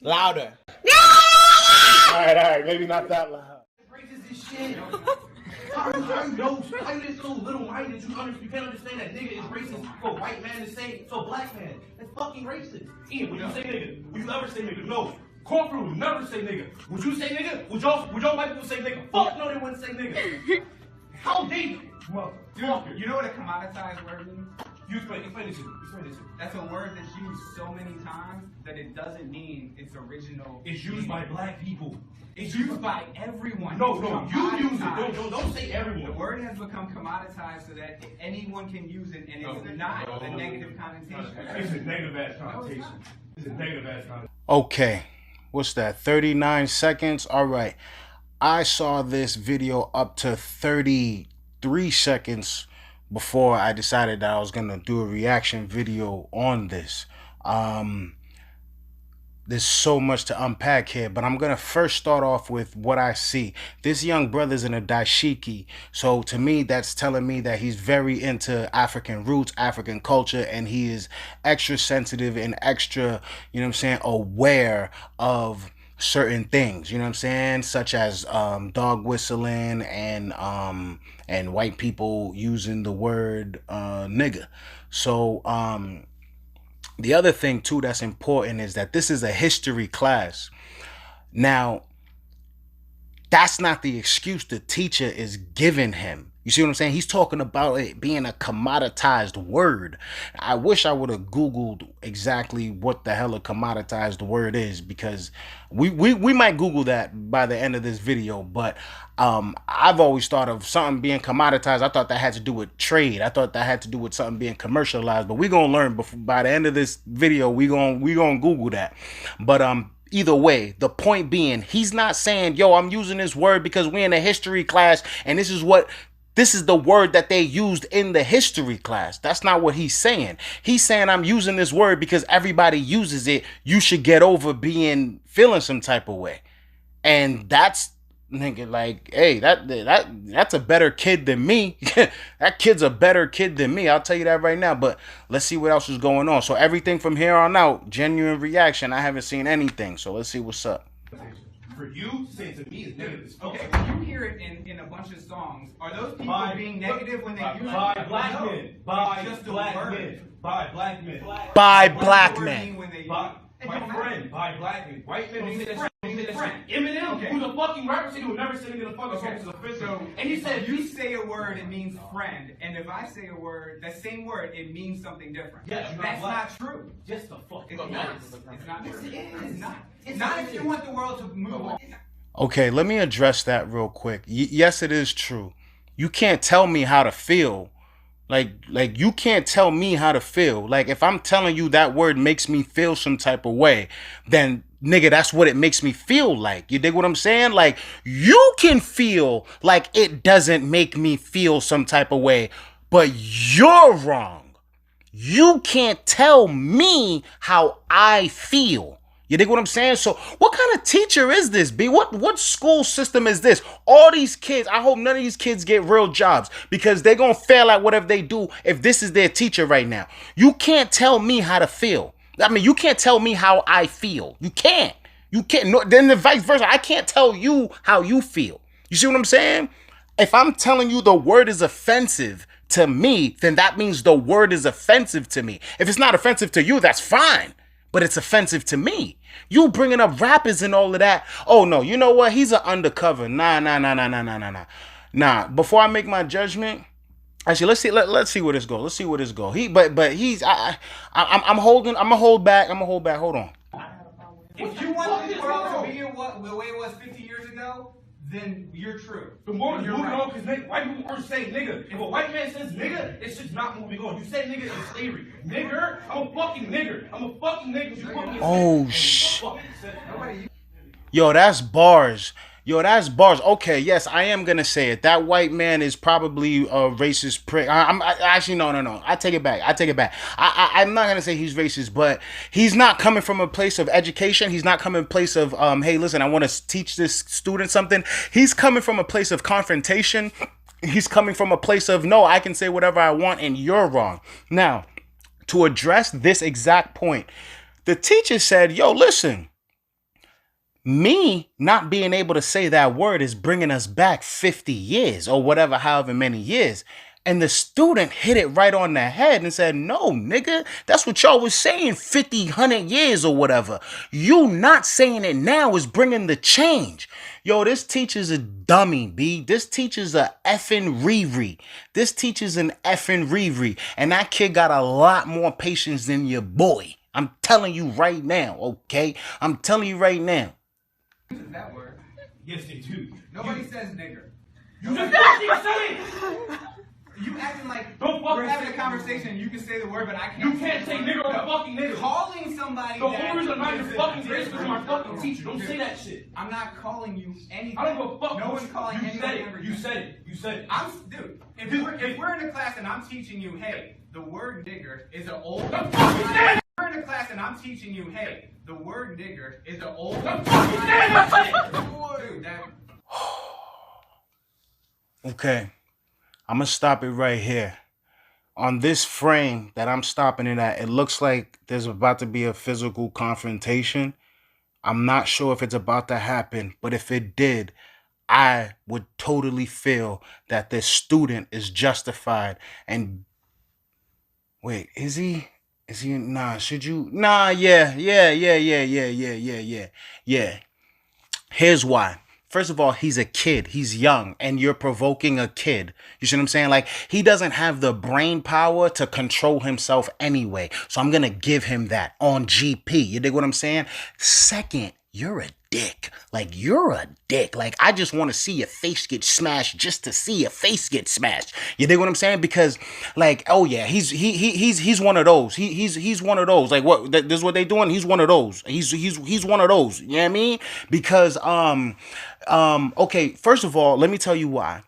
Louder. All right, maybe not that loud. Racist as shit. How you just so little minded you can't understand that nigga is racist for a white man to say so black man. That's fucking racist. Ian, would you say nigga? Would you ever say nigga? No. Corporate would never say nigga. Would you say nigga? Would y'all white people say nigga? Fuck no, they wouldn't say nigga. How dare you? Dude, you know what a commoditized word means? You explain it to me. That's a word that's used so many times that it doesn't mean its original. It's used by black people. It's used by everyone. No, you use it. Don't say everyone. The word has become commoditized so that anyone can use it, and it's not a negative connotation. It's a negative ass connotation. Okay, what's that? 39 seconds. All right, I saw this video up to 33 seconds before I decided that I was gonna do a reaction video on this. There's so much to unpack here, but I'm gonna first start off with what I see. This young brother's in a dashiki, so to me that's telling me that he's very into African roots, African culture, and he is extra sensitive and extra, you know what I'm saying, aware of certain things, you know what I'm saying, such as dog whistling and white people using the word nigga. So the other thing too that's important is that this is a history class. Now, that's not the excuse the teacher is giving him. You see what I'm saying? He's talking about it being a commoditized word. I wish I would have Googled exactly what the hell a commoditized word is, because we might Google that by the end of this video. But I've always thought of something being commoditized. I thought that had to do with trade. I thought that had to do with something being commercialized. But we're going to learn by the end of this video. We're going to Google that. But either way, the point being, he's not saying, yo, I'm using this word because we're in a history class and this is the word that they used in the history class. That's not what he's saying. He's saying, I'm using this word because everybody uses it. You should get over feeling some type of way. And that's, nigga, like, hey, that's a better kid than me. That kid's a better kid than me. I'll tell you that right now. But let's see what else is going on. So everything from here on out, genuine reaction. I haven't seen anything. So let's see what's up. For you to say to me is negative. Okay, when you hear it in a bunch of songs, are those people being negative when they use it? By black men. By just black word. men. By black men. By black men. My friend. By black men. White men mean friend. Eminem, who's a fucking rapper, said he would never say nigga in a fucking song. Is offensive. And he said, if you say a word, it means friend. And if I say a word, that same word, it means something different. Yes, that's not true. Just the fuck. It's not. It's not true. It's not. It's not if you want the world to move on. Okay, let me address that real quick. Yes, it is true. You can't tell me how to feel. Like you can't tell me how to feel. Like, if I'm telling you that word makes me feel some type of way, then nigga, that's what it makes me feel like. You dig what I'm saying? Like, you can feel like it doesn't make me feel some type of way, but you're wrong. You can't tell me how I feel. You dig what I'm saying? So what kind of teacher is this, B? What school system is this? All these kids, I hope none of these kids get real jobs, because they're going to fail at whatever they do if this is their teacher right now. You can't tell me how to feel. I mean, you can't tell me how I feel. You can't. You can't. No, then the vice versa. I can't tell you how you feel. You see what I'm saying? If I'm telling you the word is offensive to me, then that means the word is offensive to me. If it's not offensive to you, that's fine. But it's offensive to me. You bringing up rappers and all of that. Oh, no. You know what? He's an undercover. Nah. Nah. Before I make my judgment, actually, let's see where this goes. Let's see where this goes. I'm gonna hold back. Hold on. If you want the world to be the way it was 50 years ago, then you're true. The more you're moving on, because white people are saying nigga. If a white man says nigga, it's just not moving on. You say nigga in slavery. Nigger, I'm a fucking nigger. I'm a fucking nigger. You put me in slavery. Yo, that's bars. Okay, yes, I am gonna say it. That white man is probably a racist prick. Actually, no. I take it back. I'm not gonna say he's racist, but he's not coming from a place of education. He's not coming from a place of, hey, listen, I want to teach this student something. He's coming from a place of confrontation. He's coming from a place of, no, I can say whatever I want and you're wrong. Now, to address this exact point, the teacher said, yo, listen. Me not being able to say that word is bringing us back 50 years or whatever, however many years. And the student hit it right on the head and said, no, nigga, that's what y'all was saying 50, 100 years or whatever. You not saying it now is bringing the change. Yo, this teacher's a dummy, B. This teacher's a effing Riri. This teacher's an effing Riri. And that kid got a lot more patience than your boy. I'm telling you right now, okay? I'm telling you right now. That word. Yes, they do. Nobody says nigger. You just fucking said it! You acting like Don't we're fucking having say a conversation. You can say the word, but I can't. You can't say the nigger word. or fucking nigger. Calling somebody. The only reason I'm not your fucking race because you're my fucking teacher. Don't Dude, say that shit. I'm not calling you anything. I don't give a fuck. No one's calling you anybody said it. everything. You said it. You said it. Dude, if we're in a class and I'm teaching you, hey, the word nigger is an old. The fucking stand. We're in a class and I'm teaching you, hey, the word nigger is an old. The fucking stand. Dude, that. Okay, I'm gonna stop it right here. On this frame that I'm stopping it at, it looks like there's about to be a physical confrontation. I'm not sure if it's about to happen, but if it did, I would totally feel that this student is justified. And wait, is he? Nah, should you? Nah, yeah. Here's why. First of all, he's a kid. He's young, and you're provoking a kid. You see what I'm saying? Like, he doesn't have the brain power to control himself anyway. So I'm going to give him that on GP. You dig what I'm saying? Second, you're a dick. Like, you're a dick. Like, I just want to see your face get smashed just to see your face get smashed. You dig what I'm saying? Because, like, oh yeah, he's one of those. He's one of those. Like, what? This is what they doing. He's one of those. He's one of those. You know what I mean? Because okay. First of all, let me tell you why.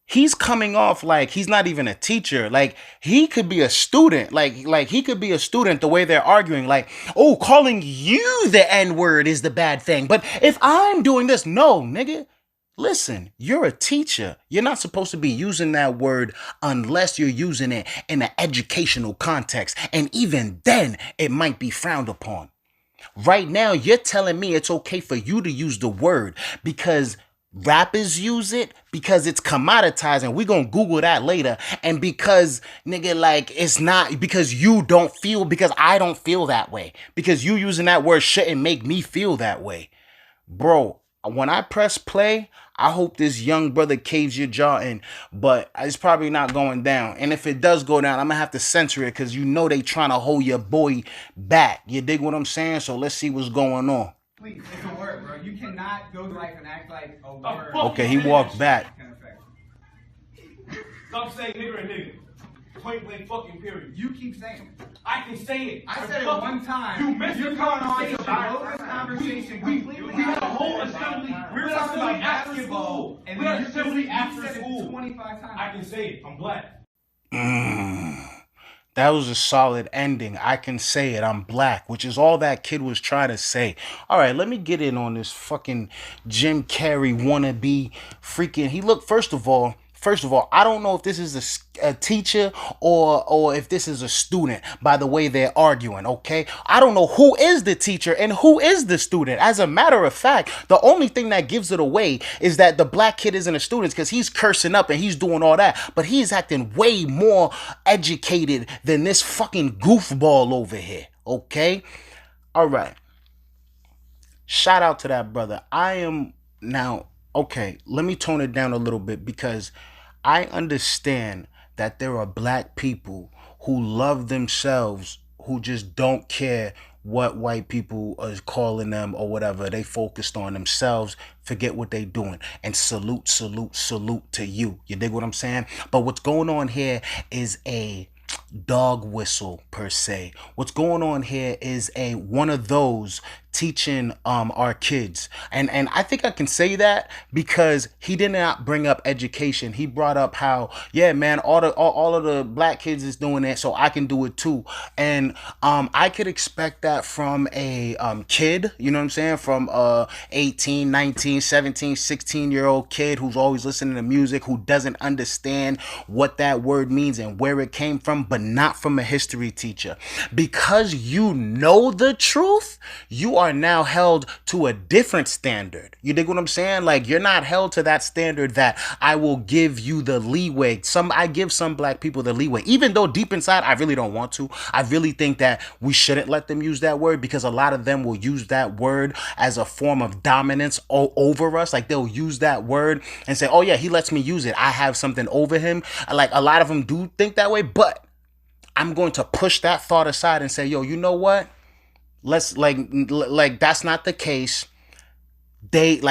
He's coming off like he's not even a teacher. Like, he could be a student. Like he could be a student the way they're arguing. Like, oh, calling you the N-word is the bad thing. But if I'm doing this, no, nigga. Listen, you're a teacher. You're not supposed to be using that word unless you're using it in an educational context. And even then, it might be frowned upon. Right now, you're telling me it's okay for you to use the word because rappers use it, because it's commoditized, and we're gonna Google that later, and because, nigga, like, it's not, because you don't feel, because I don't feel that way, because you using that word shouldn't make me feel that way. Bro, when I press play, I hope this young brother caves your jaw in, but it's probably not going down. And if it does go down, I'm gonna have to censor it because you know they trying to hold your boy back. You dig what I'm saying? So let's see what's going on. Please, it's a word, bro. You cannot go through life and act like a word. Okay, he walked back. Stop saying nigger and nigga. Point blank fucking period. You keep saying it. I can say it. I said it one time. You missed You're the going on to conversation. blow this conversation completely We had out a of whole context. assembly. We're We had talking assembly about after basketball, school. and We then had you assembly said after it school. 25 times. I can say it. I'm black. That was a solid ending. I can say it. I'm black, which is all that kid was trying to say. All right, let me get in on this fucking Jim Carrey wannabe freaking. He looked, first of all, I don't know if this is a teacher or if this is a student by the way they're arguing, okay? I don't know who is the teacher and who is the student. As a matter of fact, the only thing that gives it away is that the black kid isn't a student because he's cursing up and he's doing all that. But he's acting way more educated than this fucking goofball over here, okay? All right. Shout out to that brother. I am now, okay, let me tone it down a little bit because I understand that there are black people who love themselves, who just don't care what white people are calling them or whatever. They focused on themselves, forget what they doing, and salute to you. You dig what I'm saying? But what's going on here is a dog whistle per se. What's going on here is one of those teaching our kids, and I think I can say that because he did not bring up education. He brought up how, yeah, man, all of the black kids is doing it, so I can do it too. And I could expect that from a kid, you know what I'm saying, from 18, 19, 17, 16-year-old kid who's always listening to music, who doesn't understand what that word means and where it came from, but not from a history teacher. Because you know the truth, you are are now held to a different standard. You dig what I'm saying? Like, you're not held to that standard that I will give you the leeway. I give some black people the leeway, even though deep inside I really don't want to. I really think that we shouldn't let them use that word, because a lot of them will use that word as a form of dominance over us. Like, they'll use that word and say, oh yeah, he lets me use it, I have something over him. Like, a lot of them do think that way, but I'm going to push that thought aside and say, yo, you know what? Let's like that's not the case.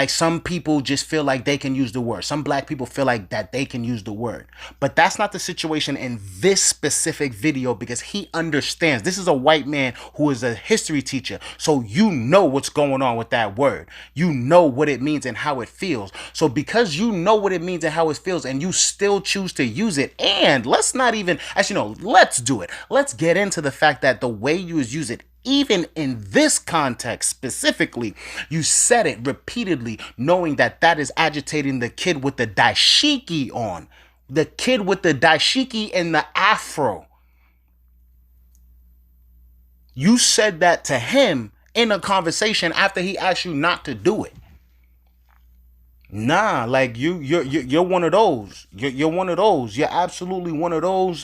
Some people just feel like they can use the word. Some black people feel like that they can use the word. But that's not the situation in this specific video, because he understands. This is a white man who is a history teacher. So you know what's going on with that word. You know what it means and how it feels. So because you know what it means and how it feels, and you still choose to use it, and let's do it. Let's get into the fact that the way you use it, even in this context specifically, you said it repeatedly, knowing that that is agitating the kid with the dashiki on. The kid with the dashiki and the afro. You said that to him in a conversation after he asked you not to do it. Nah, like you're one of those. You're one of those. You're absolutely one of those.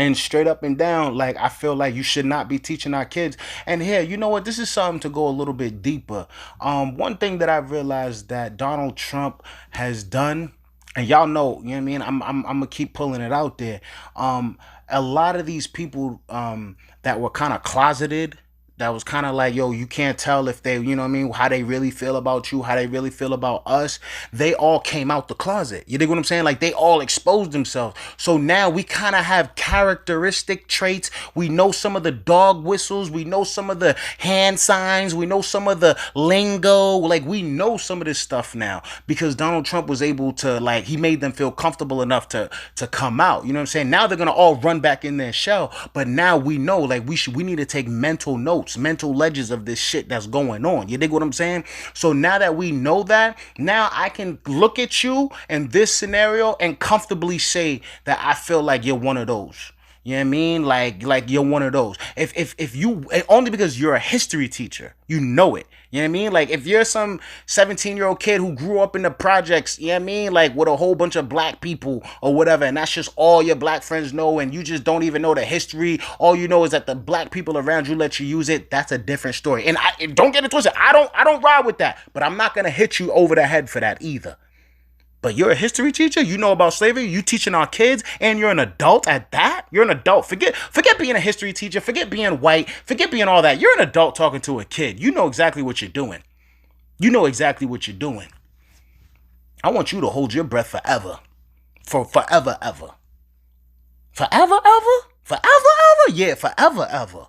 And straight up and down, like, I feel like you should not be teaching our kids. And here, you know what? This is something to go a little bit deeper. One thing that I've realized that Donald Trump has done, and y'all know, you know what I mean? I'm gonna keep pulling it out there. A lot of these people that were kind of closeted, that was kind of like, yo, you can't tell if they, you know what I mean, how they really feel about you, how they really feel about us. They all came out the closet. You dig what I'm saying? Like, they all exposed themselves. So now we kind of have characteristic traits. We know some of the dog whistles. We know some of the hand signs. We know some of the lingo. Like, we know some of this stuff now because Donald Trump was able to, like, he made them feel comfortable enough to come out. You know what I'm saying? Now they're going to all run back in their shell. But now we know, like, we need to take mental notes, mental ledgers of this shit that's going on. You dig what I'm saying? So now that we know that, now I can look at you in this scenario and comfortably say that I feel like you're one of those. You know what I mean? Like you're one of those. If you, only because you're a history teacher, you know it. You know what I mean? Like, if you're some 17-year-old kid who grew up in the projects, you know what I mean? Like, with a whole bunch of black people or whatever, and that's just all your black friends know, and you just don't even know the history. All you know is that the black people around you let you use it. That's a different story. And don't get it twisted. I don't ride with that, but I'm not gonna hit you over the head for that either. But you're a history teacher, you know about slavery, you teaching our kids, and you're an adult at that? You're an adult. Forget being a history teacher, forget being white, forget being all that. You're an adult talking to a kid. You know exactly what you're doing. You know exactly what you're doing. I want you to hold your breath forever. For forever, ever. Forever, ever? Forever, ever? Yeah, forever, ever.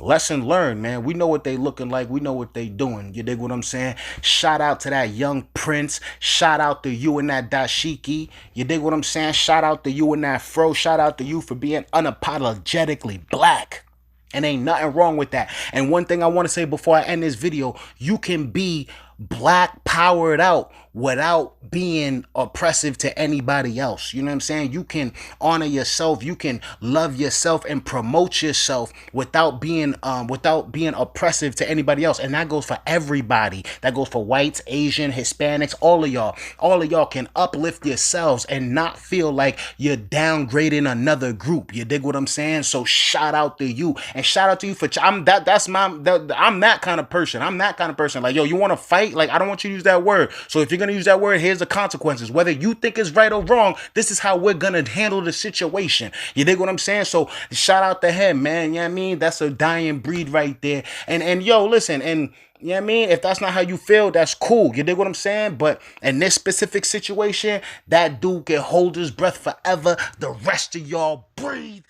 Lesson learned, man. We know what they looking like. We know what they doing. You dig what I'm saying? Shout out to that young prince. Shout out to you and that dashiki. You dig what I'm saying? Shout out to you and that fro. Shout out to you for being unapologetically black. And ain't nothing wrong with that. And one thing I want to say before I end this video, you can be black powered out without being oppressive to anybody else. You know what I'm saying? You can honor yourself, you can love yourself and promote yourself without being oppressive to anybody else. And that goes for everybody. That goes for whites, Asian, Hispanics, all of y'all. All of y'all can uplift yourselves and not feel like you're downgrading another group. You dig what I'm saying? So shout out to you, and shout out to you for I'm that kind of person. I'm that kind of person. Like, yo, you want to fight? Like, I don't want you to use that word. So if you're going to use that word, here's the consequences. Whether you think it's right or wrong, this is how we're going to handle the situation. You dig what I'm saying? So shout out to him, man. You know what I mean? That's a dying breed right there. And yo, listen, and you know what I mean? If that's not how you feel, that's cool. You dig what I'm saying? But in this specific situation, that dude can hold his breath forever. The rest of y'all breathe.